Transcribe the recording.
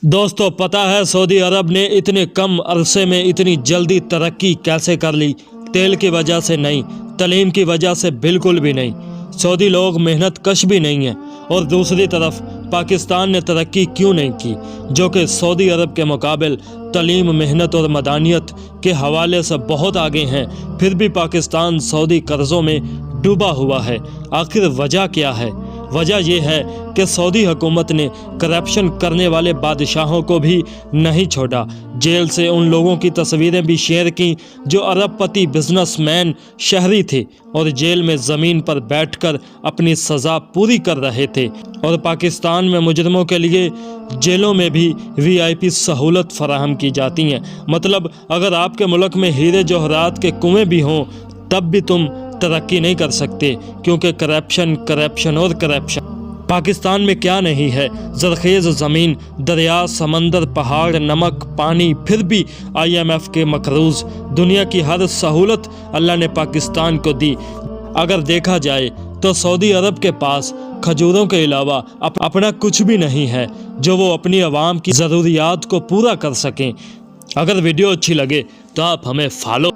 दोस्तों, पता है सऊदी अरब ने इतने कम अरसे में इतनी जल्दी तरक्की कैसे कर ली? तेल की वजह से नहीं, तालीम की वजह से बिल्कुल भी नहीं। सऊदी लोग मेहनत कश भी नहीं है। और दूसरी तरफ पाकिस्तान ने तरक्की क्यों नहीं की, जो कि सऊदी अरब के मुकाबले तालीम, मेहनत और मदानियत के हवाले से बहुत आगे हैं। फिर भी पाकिस्तान सऊदी कर्ज़ों में डूबा हुआ है। आखिर वजह क्या है? वजह यह है कि सऊदी हुकूमत ने करप्शन करने वाले बादशाहों को भी नहीं छोड़ा। जेल से उन लोगों की तस्वीरें भी शेयर की जो अरबपति बिजनेसमैन शहरी थे और जेल में ज़मीन पर बैठकर अपनी सज़ा पूरी कर रहे थे। और पाकिस्तान में मुजरिमों के लिए जेलों में भी VIP सहूलत फराहम की जाती हैं। मतलब अगर आपके मुल्क में हीरे जवाहरात के कुएँ भी हों तब भी तुम तरक्की नहीं कर सकते, क्योंकि करप्शन करप्शन और करप्शन। पाकिस्तान में क्या नहीं है? ज़रख़ेज़ ज़मीन, दरिया, समंदर, पहाड़, नमक, पानी, फिर भी IMF के मकरूज़। दुनिया की हर सहूलत अल्लाह ने पाकिस्तान को दी। अगर देखा जाए तो सऊदी अरब के पास खजूरों के अलावा अपना कुछ भी नहीं है जो वो अपनी आवाम की ज़रूरियात को पूरा कर सकें। अगर वीडियो अच्छी लगे तो आप हमें फॉलो